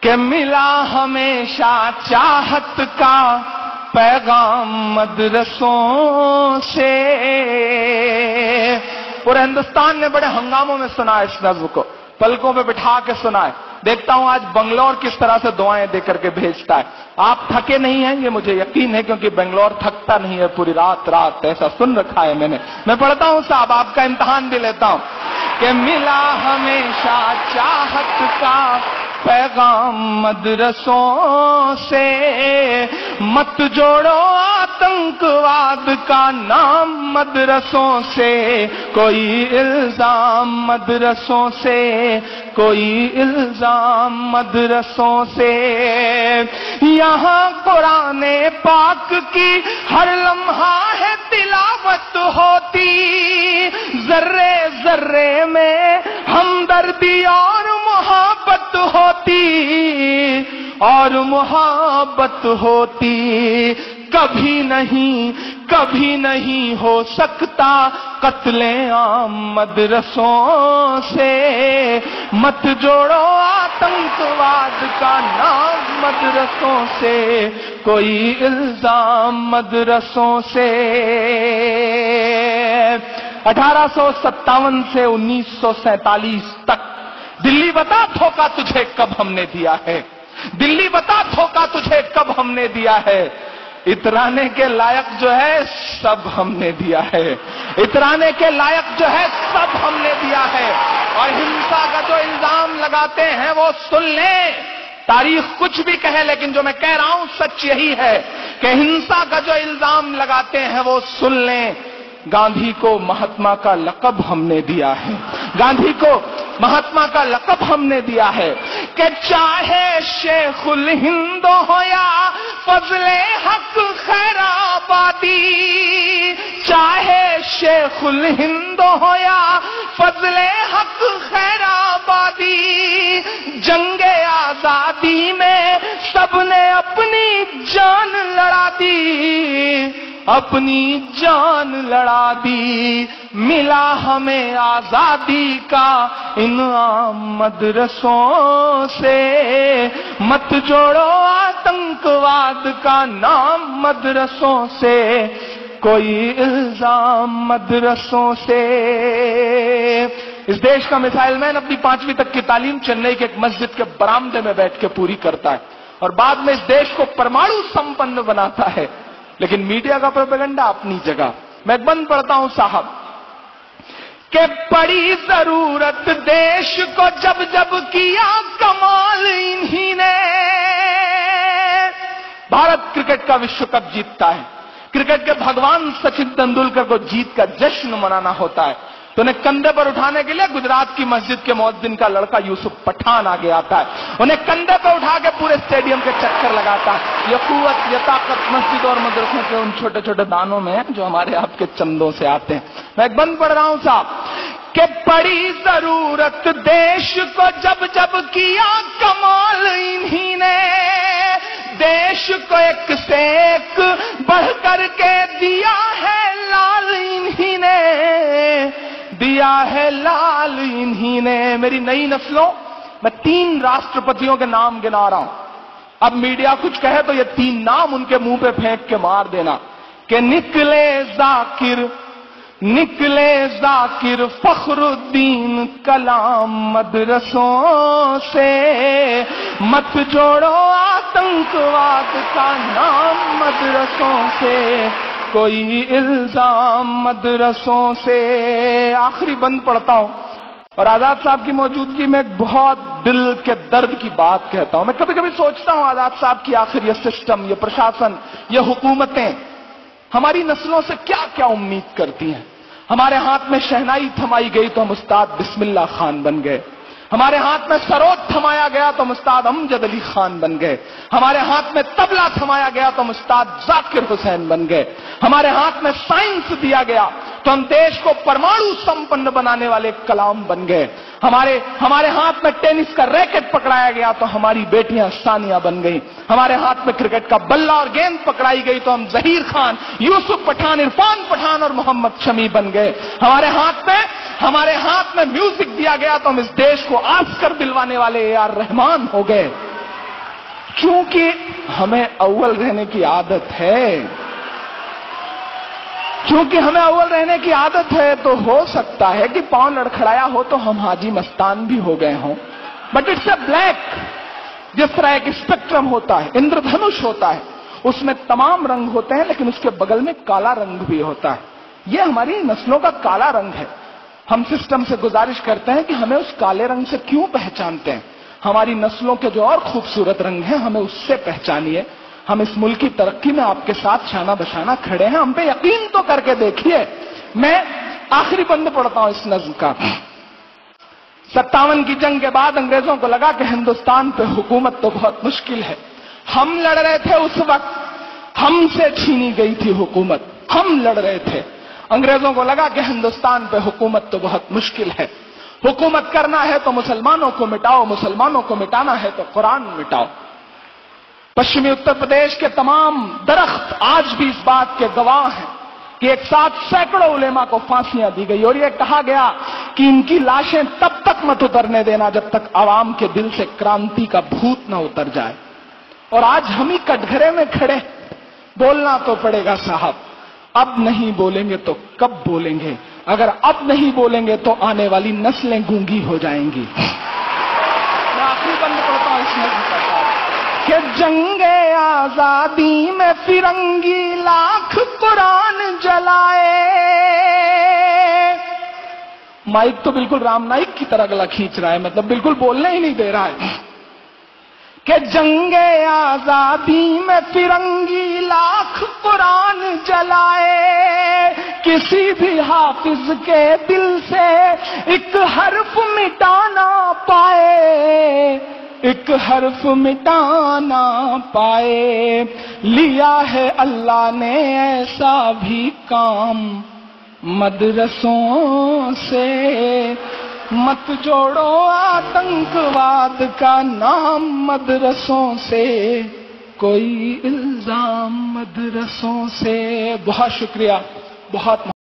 کہ ملا ہمیشہ چاہت کا پیغام مدرسوں سے. پورے ہندوستان نے بڑے ہنگاموں میں سنا اس نظم کو، پلکوں پہ بٹھا کے سنا ہے. دیکھتا ہوں آج بنگلور کس طرح سے دعائیں دے کر کے بھیجتا ہے. آپ تھکے نہیں ہیں یہ مجھے یقین ہے، کیونکہ بنگلور تھکتا نہیں ہے پوری رات ایسا سن رکھا ہے میں پڑھتا ہوں صاحب، آپ کا امتحان بھی لیتا ہوں. کہ ملا ہمیشہ چاہت کا پیغام مدرسوں سے، مت جوڑو آتنکواد کا نام مدرسوں سے، کوئی الزام مدرسوں سے، کوئی الزام مدرسوں سے. یہاں قرآن پاک کی ہر لمحہ ہے تلاوت ہوتی، ذرے ذرے میں ہمدردی اور محبت ہوتی، اور محبت ہوتی. کبھی نہیں ہو سکتا قتل عام مدرسوں سے، مت جوڑو آتنکواد کا نام مدرسوں سے، کوئی الزام مدرسوں سے. 1857 سے 1947 تک دلی بتا دھوکہ تجھے کب ہم نے دیا ہے، دلی بتا دھوکہ تجھے کب ہم نے دیا ہے. اترانے کے لائق جو ہے سب ہم نے دیا ہے، اترانے کے لائق جو ہے سب ہم نے دیا ہے. اور ہنسا کا جو الزام لگاتے ہیں وہ سن لیں، تاریخ کچھ بھی کہے لیکن جو میں کہہ رہا ہوں سچ یہی ہے کہ ہنسا کا جو الزام لگاتے ہیں وہ سن لیں. گاندھی کو مہاتما کا لقب ہم نے دیا ہے، گاندھی کو مہاتما کا لقب ہم نے دیا ہے. کہ چاہے شیخ الہند ہو یا فضل حق خیر آبادی، چاہے شیخ الہند ہو یا فضل حق خیر آبادی، جنگ آزادی میں سب نے اپنی جان لڑا دی، اپنی جان لڑا دی. ملا ہمیں آزادی کا انعام مدرسوں سے، مت جوڑو آتنکواد کا نام مدرسوں سے، کوئی الزام مدرسوں سے. اس دیش کا میسائل مین اپنی 5ویں تک کی تعلیم چنئی کے ایک مسجد کے برآمدے میں بیٹھ کے پوری کرتا ہے، اور بعد میں اس دیش کو پرمانو سمپن بناتا ہے. لیکن میڈیا کا پروپیگنڈا اپنی جگہ. میں ایک بند پڑھتا ہوں صاحب کہ پڑی ضرورت دیش کو جب جب کیا کمال انہی نے. بھارت کرکٹ کا وشو کپ جیتتا ہے، کرکٹ کے بھگوان سچن تندولکر کو جیت کا جشن منانا ہوتا ہے، تو انہیں کندھے پر اٹھانے کے لیے گجرات کی مسجد کے مؤذن کا لڑکا یوسف پٹھان آگے آتا ہے، انہیں کندھے پر اٹھا کے پورے اسٹیڈیم کے چکر لگاتا ہے. یہ قوت یہ طاقت مسجد اور مدرسوں کے ان چھوٹے چھوٹے دانوں میں جو ہمارے آپ کے چندوں سے آتے ہیں. میں ایک بند پڑھ رہا ہوں صاحب کہ پڑی ضرورت دیش کو جب جب کیا کمال انہی نے، دیش کو ایک سے ایک بڑھ کر کے دیا ہے لال انہی نے، دیا ہے لال انہی نے. میری نئی نسلوں میں 3 راشٹرپتیوں کے نام گنا رہا ہوں. اب میڈیا کچھ کہے تو یہ 3 نام ان کے منہ پہ پھینک کے مار دینا کہ نکلے ذاکر فخر الدین کلام مدرسوں سے، مت جوڑو آتنکواد کا نام مدرسوں سے، کوئی الزام مدرسوں سے. آخری بند پڑھتا ہوں اور آزاد صاحب کی موجودگی میں ایک بہت دل کے درد کی بات کہتا ہوں. میں کبھی کبھی سوچتا ہوں آزاد صاحب کی آخر یہ سسٹم، یہ پرشاسن، یہ حکومتیں ہماری نسلوں سے کیا کیا امید کرتی ہیں. ہمارے ہاتھ میں شہنائی تھمائی گئی تو ہم استاد بسم اللہ خان بن گئے، ہمارے ہاتھ میں سروت تھمایا گیا تو ہم استاد امجد علی خان بن گئے، ہمارے ہاتھ میں طبلہ تھمایا گیا تو ہم استاد ذاکر حسین بن گئے، ہمارے ہاتھ میں سائنس دیا گیا تو ہم دیش کو پرمانو سمپن بنانے والے کلام بن گئے، ہمارے ہاتھ میں ٹینس کا ریکٹ پکڑایا گیا تو ہماری بیٹیاں ثانیہ بن گئی، ہمارے ہاتھ میں کرکٹ کا بلہ اور گیند پکڑائی گئی تو ہم ظہیر خان، یوسف پٹھان، عرفان پٹھان اور محمد شمی بن گئے، ہمارے ہاتھ میں میوزک دیا گیا تو ہم اس دیش کو آسکر دلوانے والے اے آر رحمان ہو گئے. کیونکہ ہمیں اول رہنے کی عادت ہے، چونکہ ہمیں اول رہنے کی عادت ہے تو ہو سکتا ہے کہ پاؤں لڑکھڑایا ہو تو ہم حاجی مستان بھی ہو گئے ہوں، بٹ اٹس اے بلیک. جس طرح ایک اسپیکٹرم ہوتا ہے، اندر دھنش ہوتا ہے، اس میں تمام رنگ ہوتے ہیں لیکن اس کے بغل میں کالا رنگ بھی ہوتا ہے. یہ ہماری نسلوں کا کالا رنگ ہے. ہم سسٹم سے گزارش کرتے ہیں کہ ہمیں اس کالے رنگ سے کیوں پہچانتے ہیں؟ ہماری نسلوں کے جو اور خوبصورت رنگ ہیں ہمیں اس سے پہچانیے. ہم اس ملک کی ترقی میں آپ کے ساتھ شانہ بشانہ کھڑے ہیں، ہم پہ یقین تو کر کے دیکھیے. میں آخری بند پڑھتا ہوں اس نظم کا. 57 کی جنگ کے بعد انگریزوں کو لگا کہ ہندوستان پہ حکومت تو بہت مشکل ہے. ہم لڑ رہے تھے اس وقت، ہم سے چھینی گئی تھی حکومت، ہم لڑ رہے تھے. انگریزوں کو لگا کہ ہندوستان پہ حکومت تو بہت مشکل ہے، حکومت کرنا ہے تو مسلمانوں کو مٹاؤ، مسلمانوں کو مٹانا ہے تو قرآن مٹاؤ. پشچمی اتر پردیش کے تمام درخت آج بھی اس بات کے گواہ ہیں کہ ایک ساتھ سینکڑوں علماء کو پھانسیاں دی گئی، اور یہ کہا گیا کہ ان کی لاشیں تب تک مت اترنے دینا جب تک عوام کے دل سے کرانتی کا بھوت نہ اتر جائے. اور آج ہم ہی کٹگھرے میں کھڑے، بولنا تو پڑے گا صاحب. اب نہیں بولیں گے تو کب بولیں گے؟ اگر اب نہیں بولیں گے تو آنے والی نسلیں گونگی ہو جائیں گی. میں آخری بند پڑھتا ہوں اس نظم کا کہ جنگ آزادی میں فرنگی لاکھ قرآن جلائے. مائک تو بالکل رام نائک کی طرح گلا کھینچ رہا ہے، مطلب بالکل بولنے ہی نہیں دے رہا ہے. کہ جنگ آزادی میں فرنگی لاکھ قرآن جلائے، کسی بھی حافظ کے دل سے ایک حرف مٹانا پائے، ایک حرف مٹانا پائے. لیا ہے اللہ نے ایسا بھی کام مدرسوں سے، مت جوڑو آتنکواد کا نام مدرسوں سے، کوئی الزام مدرسوں سے. بہت شکریہ، بہت